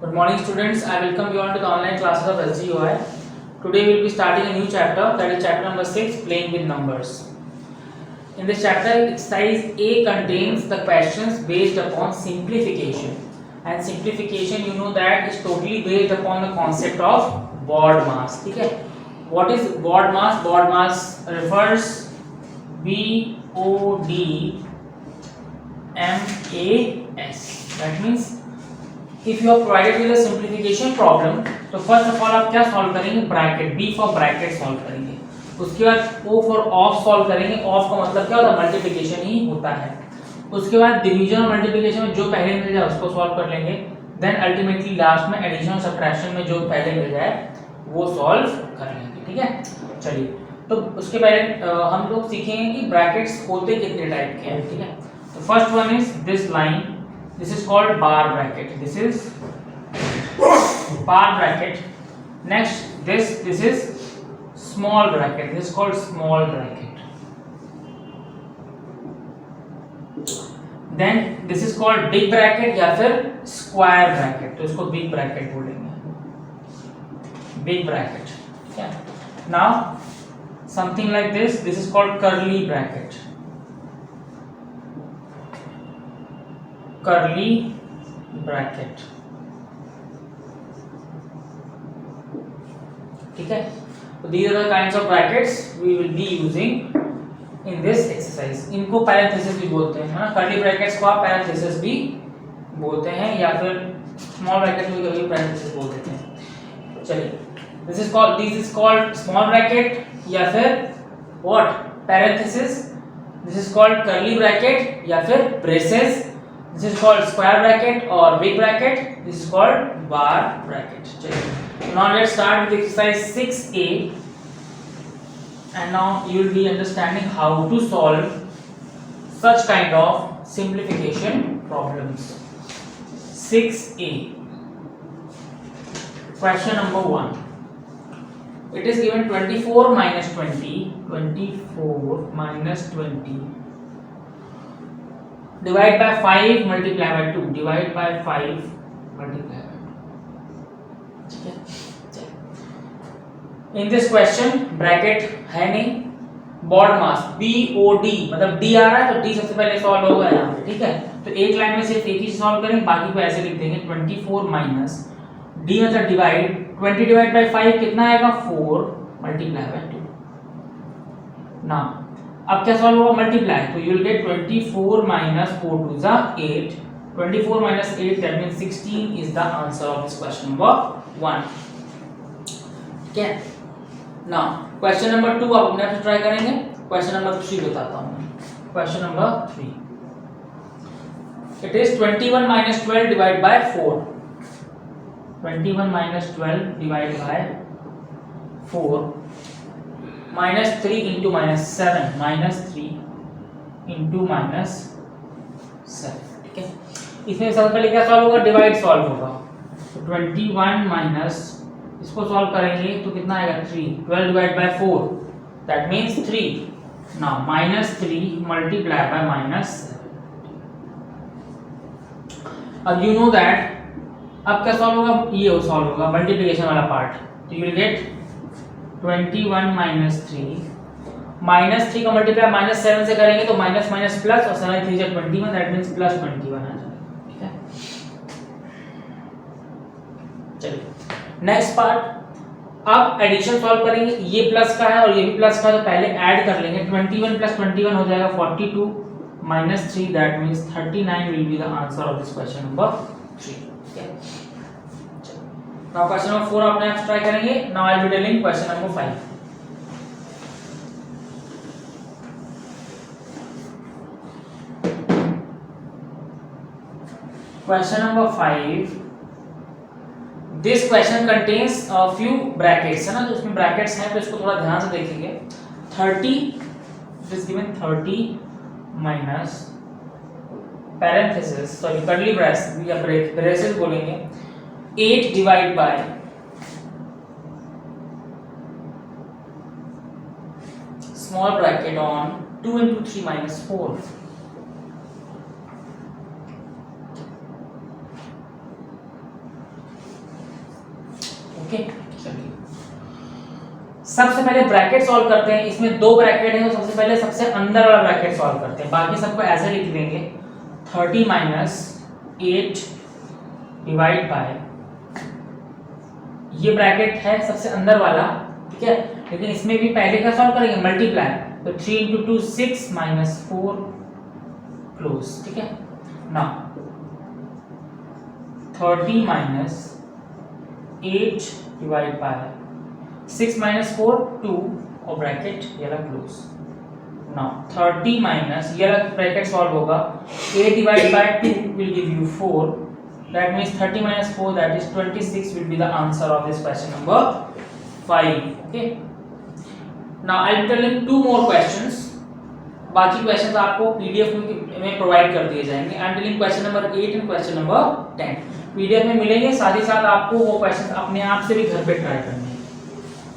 Good morning students, I welcome you all to the online classes of SGUI. Today we will be starting a new chapter, that is chapter number 6, playing with numbers. In this chapter, exercise A contains the questions based upon simplification. And simplification, you know that is totally based upon the concept of board mass. Okay? What is board mass? Board mass refers BODMAS. That means if you are provided with a simplification problem, तो first of all आप क्या solve करेंगे? Bracket, B for bracket solve करेंगे. उसके बाद O for of solve करेंगे. Of का मतलब क्या होता है? मल्टीप्लिकेशन ही होता है. उसके बाद डिवीजन और मल्टीप्लिकेशन में जो पहले मिल जाए उसको सॉल्व कर लेंगे. देन अल्टीमेटली लास्ट में एडिशन और सब्ट्रैक्शन में जो पहले मिल जाए वो सॉल्व कर लेंगे. ठीक है, चलिए. तो उसके पहले हम लोग सीखेंगे कि ब्रैकेट्स होते कितने टाइप के हैं. ठीक है, तो first one is this line. This is called bar bracket. This is bar bracket. Next, this is small bracket. This is called small bracket. Then this is called big bracket या फिर square bracket. तो इसको big bracket बोलेंगे. Big bracket. Yeah. Now something like this. This is called curly bracket. Curly bracket. ठीक है, तो these are the kinds of brackets we will be using in this exercise. इनको parenthesis भी बोलते हैं, है ना. curly brackets को आप parenthesis भी बोलते हैं या फिर small bracket को कभी parenthesis बोल देते हैं. चलिए, this is called small bracket या फिर what? parenthesis. This is called curly bracket या फिर braces. This is called square bracket or big bracket. This is called bar bracket. Now let's start with exercise 6A, and now you will be understanding how to solve such kind of simplification problems. 6A. Question number 1. It is given 24 minus 20. 24 minus 20. Divide by 5 multiply by 2. Divide by 5 multiply by 2. ठीक है. In this question bracket है नहीं. board mass BOD मतलब D आ रहा है तो D सबसे पहले सॉल्व होगा यहाँ पे. ठीक है, तो एक लाइन में सिर्फ एक ही सॉल्व करेंगे, बाकी को ऐसे लिख देंगे. 24 माइनस D मतलब डिवाइड. 20 डिवाइड बाय 5 कितना आएगा? 4 मल्टीप्लाई बाय 2. ना अब क्या सॉल्व होगा? मल्टीप्लाई. तो you will get 24 minus 4 to the 8. 24 minus 8 that means 16 is the answer of this question number 1. ठीक है. नाउ क्वेश्चन नंबर 2 आप अपने आप से ट्राई करेंगे. क्वेश्चन नंबर 3 बताता हूं. Question number 3. It is 21 minus 12 divided by 4. 21 minus 12 divided by 4. minus 3 into minus 7. minus 3 into minus 7. ठीक है, इसमें सबसे पहले क्या सॉल्व होगा? डिवाइड सॉल्व होगा. तो 21 माइनस इसको सॉल्व करेंगे तो कितना आएगा? 3. 12 divide by 4 that means 3. Now minus 3 multiply by minus 7. अब यू नो दैट अब क्या सॉल्व होगा? ये सॉल्व होगा मल्टीप्लिकेशन वाला पार्ट. तो you will get 21 minus 3. Minus 3 का मल्टीप्लाई माइनस 7 से करेंगे तो माइनस माइनस प्लस और 7 3 जब 21 दैट मींस प्लस 21 आ जाएगा. ठीक है, चलिए नेक्स्ट पार्ट. अब एडिशन सॉल्व करेंगे. ये प्लस का है और ये भी प्लस का है तो पहले ऐड कर लेंगे. 21 प्लस 21 हो जाएगा 42 minus 3 that means 39 will be the answer of this question number 3. ठीक है, now question number 4 आपने आप ट्राई करेंगे. now I will be telling question number 5. question number 5. this question contains a few brackets है ना, तो उसमें brackets हैं तो इसको थोड़ा ध्यान से देखेंगे. 30 it is given 30 minus parenthesis sorry curly braces या braces बोलेंगे. 8 divided by small bracket on 2 into 3 minus 4. सबसे पहले ब्रैकेट सॉल्व करते हैं। इसमें दो ब्रैकेट है तो सबसे पहले सबसे अंदर वाला ब्रैकेट सॉल्व करते हैं, बाकी सबको ऐसे लिख देंगे 30 माइनस 8 डिवाइड बाय, ये ब्रैकेट है सबसे अंदर वाला, ठीक है। लेकिन इसमें भी पहले क्या सॉल्व करेंगे, मल्टीप्लाई, तो 3 into 2 6 minus 4 क्लोज, ठीक है ना। 30 माइनस 8 डिवाइड बाय 6 minus 4 2 और ब्रैकेट ये वाला क्लोज ना। 30 माइनस ये वाला ब्रैकेट सॉल्व होगा, 8 divide by 2 will give you 4, that means 30 minus 4, that is 26 will be the answer of this question number 5, okay. Now I will tell you two more questions, बाकी questions आपको PDF में provide कर दिए जाएंगे। I am telling question number 8 and question number 10 PDF में मिलेंगे, साथ ही साथ आपको वो क्वेश्चंस अपने आप से भी घर पे ट्राई करने हैं,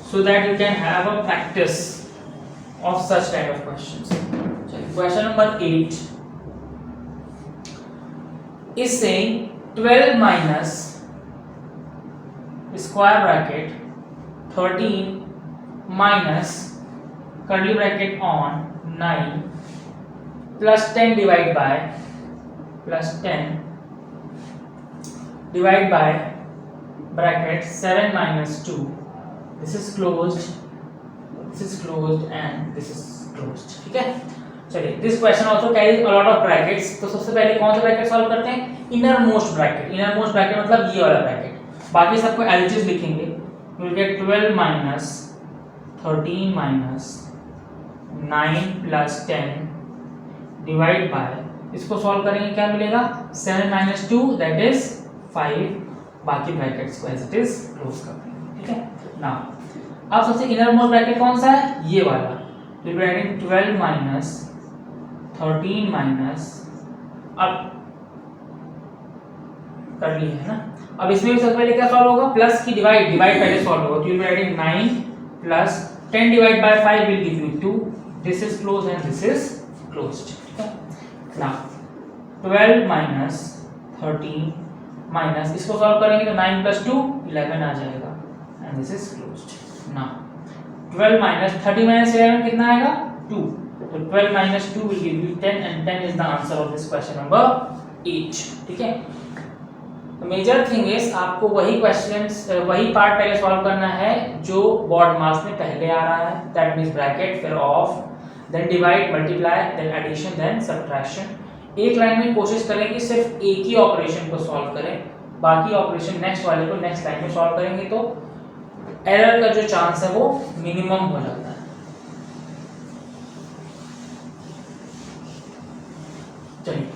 so that you can have a practice of such kind of questions. Question number 8 is saying 12 minus square bracket 13 minus curly bracket on 9 plus 10 divide by plus 10 divide by bracket 7 minus 2, this is closed, this is closed and this is closed, ठीक है। चलिए, this question also carries a lot of brackets, तो सबसे पहले कौन सा bracket solve करते हैं, inner most bracket. Inner most bracket मतलब ये वाला ब्रैकेट, बाकी सबको एज इट इज लिखेंगे। you will get 12 minus 13 minus 9 plus 10 divide by, इसको सॉल्व करेंगे क्या मिलेगा, 7 minus 2 that is 5, बाकी ब्रैकेट्स को एज इट इज क्लोज कर देंगे, ठीक है ना। अब सबसे इनर मोस्ट ब्रैकेट कौन सा है, ये वाला, तो you are adding 12 minus 13 minus, अब कर लिए है ना। अब इसमें भी सबसे पहले क्या सॉल्व होगा, प्लस की डिवाइड पहले सॉल्व होगा, तो you are adding 9 plus 10 divide by 5 will give you 2, this is close and this is closed, ठीक है ना। 12 माइनस 13 माइनस, इसको सॉल्व करेंगे तो 9 प्लस 2 11 आ जाएगा एंड दिस इज क्लोज्ड ना। 12 माइनस 30 माइनस 11 कितना आएगा, 2, तो 12 minus 2 will give you 10 and 10 is the answer of this question number 8, ठीक है। मेजर थिंग इज आपको वही क्वेश्चंस वही पार्ट पहले सॉल्व करना है जो बोर्ड मार्क्स में पहले आ रहा है, दैट मींस ब्रैकेट, फिर of, then divide, multiply, then addition, then subtraction. एक लाइन में कोशिश करें कि सिर्फ एक ही ऑपरेशन को सॉल्व करें, बाकी ऑपरेशन नेक्स्ट वाले को नेक्स्ट लाइन में सॉल्व करेंगे तो एरर का जो चांस है वो मिनिमम हो जाता है। चलिए,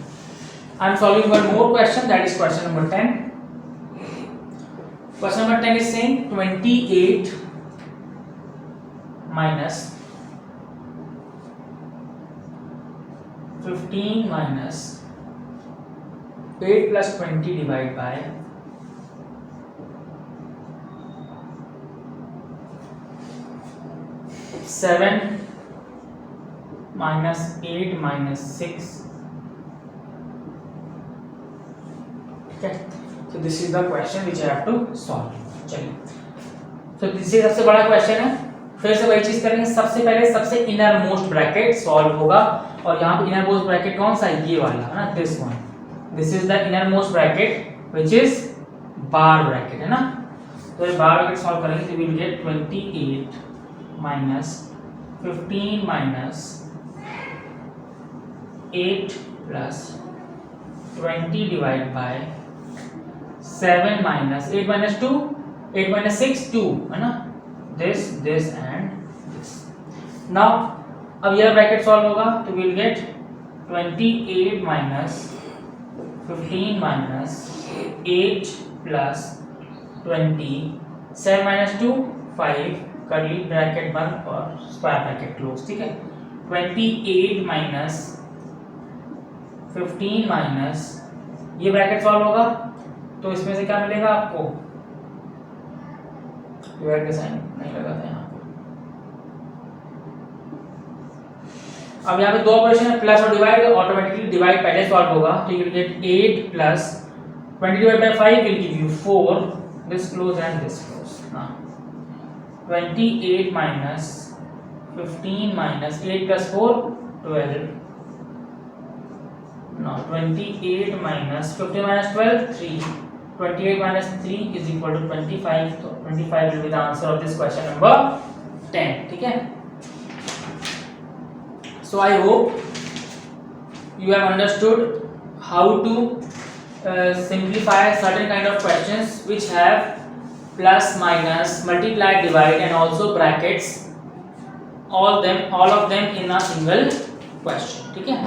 I am solving one more question, that is question number 10. Question number 10 is saying 28 minus 15 minus 8 plus 20 divided by 7 minus 8 minus 6. Okay, so this is the question which I have to solve. चलिए, so this is सबसे बड़ा question है, फिर से वही चीज करेंगे। सबसे पहले सबसे इनर मोस्ट ब्रैकेट सॉल्व होगा, और यहाँ पे इनर मोस्ट ब्रैकेट कौन सा है, ये वाला है ना, this one, this is the innermost bracket which is bar bracket, है ना। तो ये बार ब्रैकेट सॉल्व करेंगे तो we will get 28 minus 15 minus 8 plus 20 divide by 7 minus 8 minus 2, 8 minus 6 2, है ना, this and this. Now अब यह ब्रैकेट सॉल्व होगा तो we'll get 28 minus 15 minus 8 plus 20, 7 minus 2 5, curly bracket बंद और स्क्वायर ब्रैकेट क्लोज, ठीक है। 28 minus 15 minus, ये ब्रैकेट सॉल्व होगा तो इसमें से क्या मिलेगा आपको, डिवाइड का साइन नहीं लगाते यहाँ पे। अब यहाँ पे दो ऑपरेशन है, प्लस और डिवाइड, ऑटोमेटिकली डिवाइड पहले सॉल्व होगा तो you will get 8 plus 20 divide by 5 will give you 4, this close and this close ना। 28 minus 15 minus 8 plus 4 12. Now 28 minus 15 minus 12 3. 28 minus 3 is equal to 25. So 25 will be the answer of this question number 10. ठीक है? So I hope you have understood how to simplify certain kind of questions which have plus, minus, multiply, divide, and also brackets. All of them in a single question. ठीक है?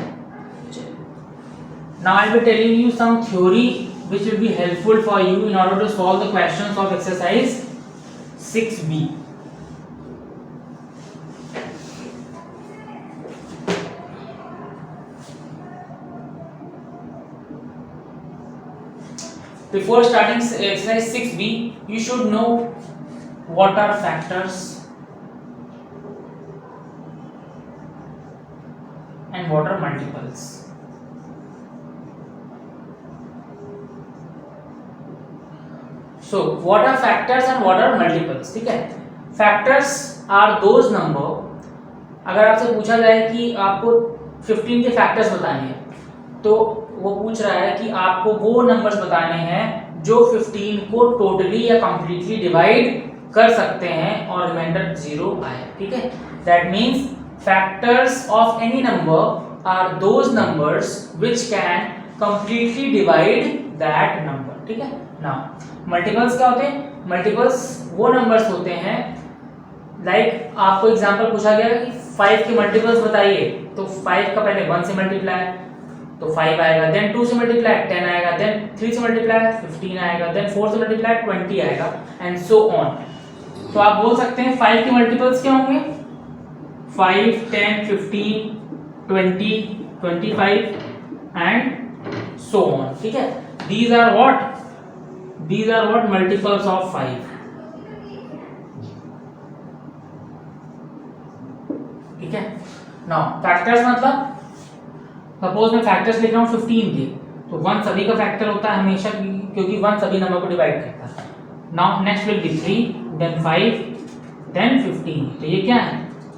Now I will be telling you some theory which will be helpful for you in order to solve the questions of exercise 6b. Before starting exercise 6b, you should know what are factors and what are multiples. So what are factors and what are multiples? ठीक है? Factors are those number. अगर आपसे पूछा जाए कि आपको 15 के factors बताने हैं तो वो पूछ रहा है कि आपको वो नंबर्स बताने हैं जो 15 को टोटली या कंप्लीटली डिवाइड कर सकते हैं और रिमाइंडर 0 आए. ठीक है? That means factors of any number are those numbers which can completely divide that number. ठीक है? नाउ मल्टीपल्स क्या होते हैं? मल्टीपल्स वो नंबर्स होते हैं लाइक आपको एग्जांपल पूछा गया कि 5 के मल्टीपल्स बताइए तो 5 का पहले 1 से मल्टीप्लाई तो 5 आएगा, देन 2 से मल्टीप्लाई 10 आएगा, देन 3 से मल्टीप्लाई 15 आएगा, देन 4 से मल्टीप्लाई 20 आएगा एंड सो ऑन. तो आप बोल सकते हैं 5 के मल्टीपल्स क्या होंगे? 5, 10, 15, 20, 25 एंड सो ऑन. ठीक है? These are what multiples of 5. ठीक है? Now factors मतलब सपोज मैं फैक्टर्स लिख रहा हूँ 15 के तो 1 सभी का फैक्टर होता है हमेशा क्योंकि 1 सभी नंबर को डिवाइड करता है. Now next will be 3, then 5, then 15. तो ये क्या है?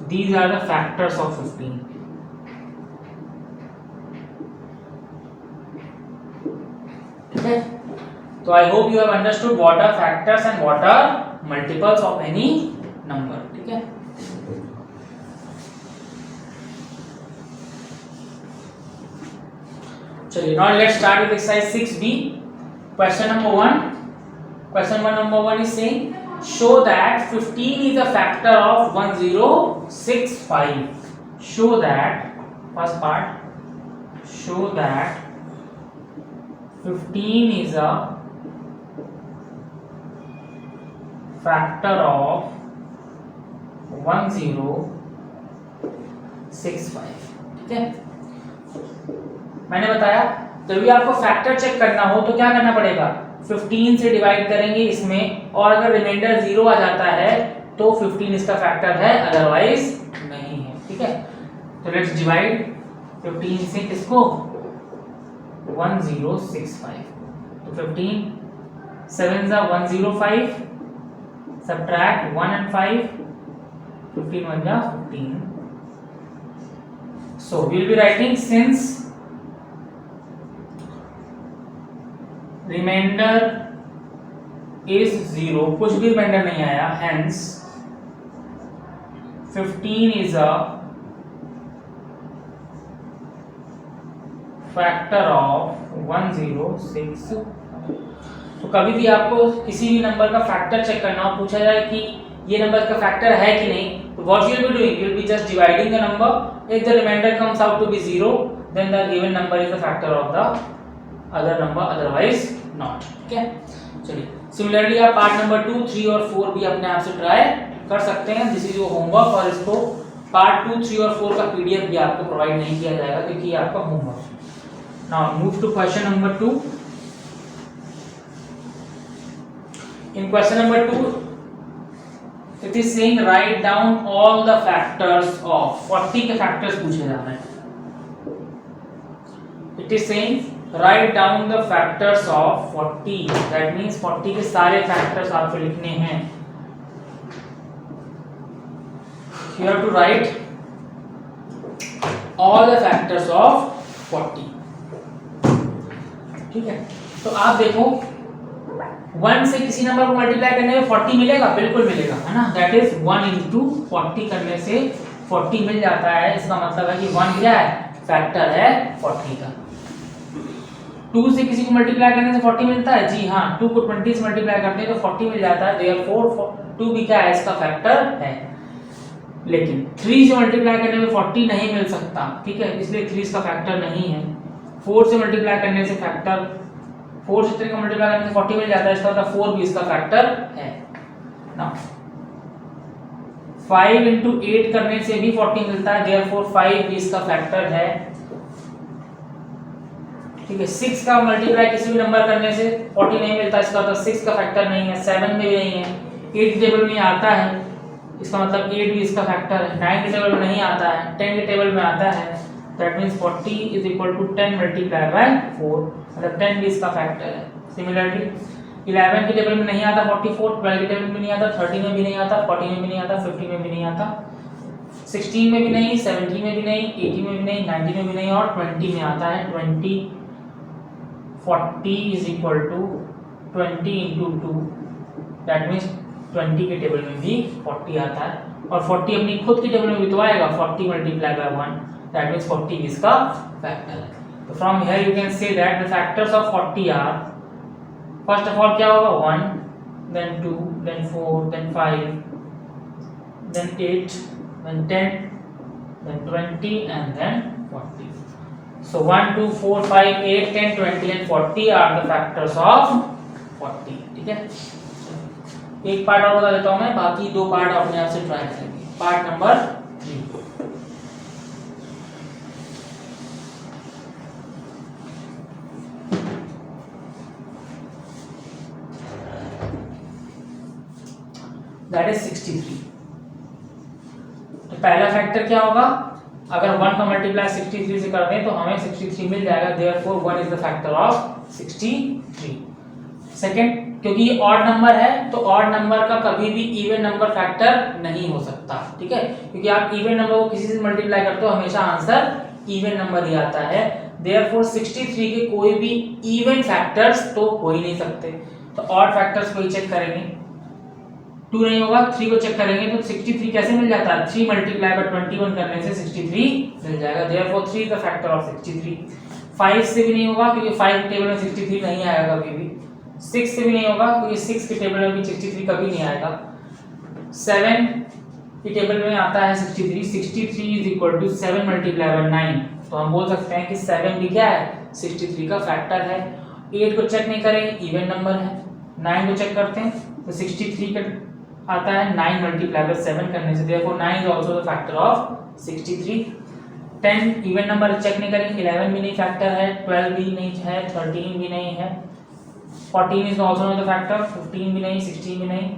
These are the factors of 15. ठीक है? तो I hope you have understood what are factors and what are multiples of any number. ठीक है? चलिए now let's start with exercise 6b. Question number 1. Question number 1 is saying show that 15 is a factor of 1065. Show that first part. Show that 15 is a factor of 1065. ठीक है? मैंने बताया जब भी आपको फैक्टर चेक करना हो तो क्या करना पड़ेगा? 15 से डिवाइड करेंगे इसमें और अगर रिमाइंडर 0 आ जाता है तो 15 इसका फैक्टर है, अदरवाइज नहीं है. ठीक है? तो लेट्स डिवाइड 15 से किसको? 1065. तो 15 7 जा 105, सब्ट्रैक्ट 1 and 5, 15 1 जा 15. So we will be writing since remainder is 0, कुछ भी रिमाइंडर नहीं आया, hence 15 is a factor of 106. तो कभी भी आपको किसी भी नंबर का फैक्टर चेक करना हो, पूछा जाए कि ये नंबर का फैक्टर है कि नहीं, तो what you will be doing? You will be just dividing the number. If the remainder comes out to be 0 then the given number is the factor of the other number, otherwise not. ठीक है? चलिए similarly आप part number 2, 3 और 4 भी अपने आप से try कर सकते हैं. दिस इज योर होमवर्क और इसको पार्ट 2, 3 और 4 का पीडीएफ भी आपको प्रोवाइड नहीं किया जाएगा क्योंकि ये आपका होमवर्क है. Now move to question number 2. In question number 2 it is saying write down all the factors of 40 के फैक्टर्स पूछे जा रहे हैं. It is saying write down the factors of 40. that means 40 के सारे फैक्टर्स आपको लिखने हैं. you have to write all the factors of 40. ठीक है, तो आप देखो 1 से किसी नंबर को मल्टीप्लाई करने में 40 मिलेगा, बिल्कुल मिलेगा, है ना। दैट इज 1 into 40 करने से 40 मिल जाता है। इसका मतलब है कि 1 क्या है, फैक्टर है 40 का। 2 से किसी को मल्टीप्लाई करने से 40 मिलता है, जी हाँ, 2 को 20 से मल्टीप्लाई करते हैं तो 40 मिल जाता है। देयरफॉर 2 भी क्या है, इसका फैक्टर है। लेकिन 3 से मल्टीप्लाई करने में 40 नहीं मिल सकता, ठीक है, इसलिए 3 इसका फैक्टर नहीं है। 4 से मल्टीप्लाई करने से फैक्टर 4 से 3 का मल्टीप्लाई करने से 40 मिल जाता है, इसका मतलब 4 भी इसका फैक्टर है। नाउ 5 into 8 करने से भी 40 मिलता है, देयरफॉर 5 भी इसका फैक्टर है। ठीक है, 6 का मल्टीप्लाई किसी भी नंबर करने से 40 नहीं मिलता, इसका मतलब 6 का फैक्टर नहीं है। 7 में भी नहीं है, 8 के टेबल में आता है, इसका मतलब 8 भी इसका फैक्टर है। 9 के टेबल में नहीं आता है, 10 के टेबल में आता है। That means 40 is equal to 10 multiplied by 4, मतलब 10 भी इसका फैक्टर है। सिमिलरली 11 के टेबल में नहीं आता 44, 12 के टेबल में नहीं आता, 13 में भी नहीं आता, 14 में भी नहीं आता, 15 में भी नहीं आता, 16 में भी नहीं, 17 में भी नहीं, 18 में भी नहीं, 19 में भी नहीं और 20 में आता है। 40 is equal to 20 into 2, that means 20 के टेबल में भी 40 आता है और 40 अपनी खुद के टेबल में भी तो आएगा, 40 multiplied by 1, that means 40 इसका फैक्टर है। तो from here you can say that the factors of 40 are, first of all क्या होगा, 1, then 2, then 4, then 5, then 8, then 10, then 20 and then 40. So 1, 2, 4, 5, 8, 10, 20 and 40 are the factors of 40. ठीक है, एक part और बता देता हूं मैं, बाकी 2 पार्ट अपने आप से ट्राई करेंगे। Part number 3, that is 63। तो पहला फैक्टर क्या होगा, अगर 1 का मल्टीप्लाई 63 से कर दें तो हमें 63 मिल जाएगा, therefore 1 is the factor of 63। Second, क्योंकि ये ऑड नंबर है तो ऑड नंबर का कभी भी इवन नंबर फैक्टर नहीं हो सकता, ठीक है, क्योंकि आप इवन नंबर को किसी से मल्टीप्लाई करते हो हमेशा आंसर इवन नंबर ही आता है। देयरफॉर 63 के कोई भी इवन फैक्टर्स तो हो ही नहीं सकते, तो ऑड फैक्टर्स को ही चेक करेंगे। 2 नहीं होगा, 3 को चेक करेंगे तो 63 कैसे मिल जाता है, 3 मल्टीप्लाई बाय 21 करने से 63 मिल जाएगा, therefore 3 is the factor of 63। 5 से भी नहीं होगा क्योंकि 5 टेबल में 63 नहीं आएगा कभी भी। 6 से भी नहीं होगा क्योंकि 6 के टेबल में भी 63 कभी नहीं आएगा। 7 के टेबल में आता है 63, 63 is equal to 7 multiply by 9, तो हम बोल सकते हैं कि 7 भी क्या है, 63 का फैक्टर है। 8 को चेक नहीं करेंगे, इवन नंबर है। 9 को चेक करते हैं तो 63 का आता है 9 मल्टीप्लाई बाय 7 करने से, therefore 9 is also the factor of 63। 10 even number check नहीं करेंगे, 11 भी नहीं फैक्टर है, 12 भी नहीं है, 13 भी नहीं है, 14 is also not the factor, 15 भी नहीं, 16 भी नहीं।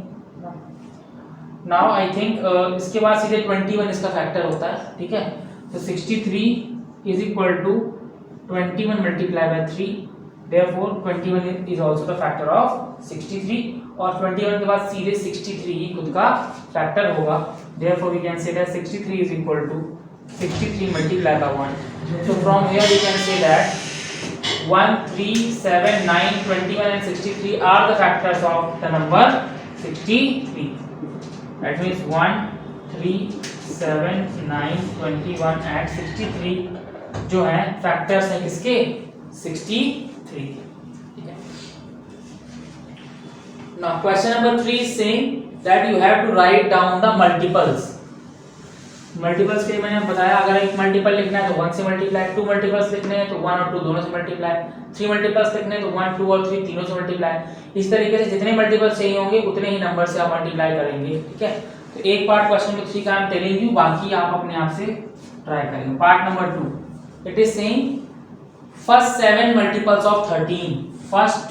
Now I think इसके बाद सीधे 21 इसका फैक्टर होता है, ठीक है, तो 63 is equal to 21 multiplied by 3, therefore 21 is also the factor of 63 और 21 के बाद सीधे 63 ही खुद का फैक्टर होगा, therefore we can say that 63 is equal to 63 multiplied by 1. So from here we can say that 1, 3, 7, 9, 21 and 63 are the factors of the number 63. That means 1, 3, 7, 9, 21 and 63 जो है factors हैं किसके, 63। ठीक है। Now question number 3 is saying that you have to write down the multiples. Multiples के लिए मैंने बताया, अगर एक मल्टीपल लिखना है तो 1 से मल्टीप्लाई, 2 मल्टीपल्स लिखने हैं तो 1 और 2 दोनों से मल्टीप्लाई, 3 मल्टीपल्स लिखने हैं तो 1, 2 और 3 तीनों से मल्टीप्लाई। इस तरीके से जितने मल्टीपल्स चाहिए होंगे उतने ही नंबर से आप मल्टीप्लाई करेंगे, ठीक है। तो एक पार्ट क्वेश्चन नंबर 3 का आई एम टेलिंग यू, बाकी आप अपने आप से ट्राई करेंगे। Part number 2, it is saying first 7 multiples of 13, first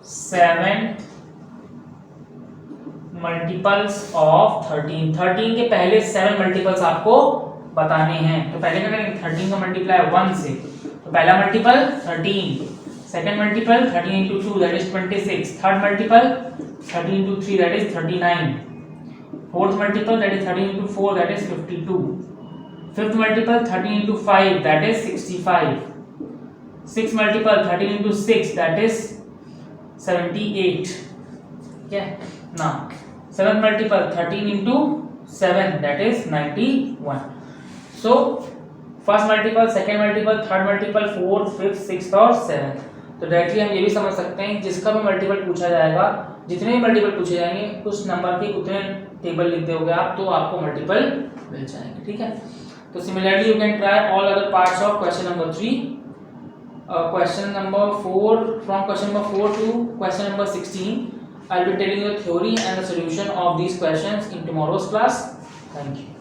7 multiples of 13, 13 के पहले 7 मल्टीपल्स आपको बताने हैं। तो पहले क्या करेंगे, 13 का मल्टीप्लाई 1 से, तो पहला multiple 13, second multiple 13 into 2 that is 26, third multiple 13 into 3 that is 39, Fourth multiple, that is 13 into 4, that is 52. Fifth multiple, 13 into 5, that is 65. Sixth multiple, 13 into 6, that is 78. Okay. Now seventh multiple, 13 into 7, that is 91. So first multiple, second multiple, third multiple, fourth, fifth, sixth और seventh. तो directly हम ये भी समझ सकते हैं जिसका भी मल्टीपल पूछा जाएगा, जितने भी मल्टीपल पूछे जाएंगे उस नंबर के उतने टेबल लिख दोगे आप तो आपको मल्टीपल मिल जाएंगे. ठीक है. तो similarly you can try all other parts of question number 3. Question number 4, from question number 4 to question number 16 I will be telling you the theory and the solution of these questions in tomorrow's class. Thank you.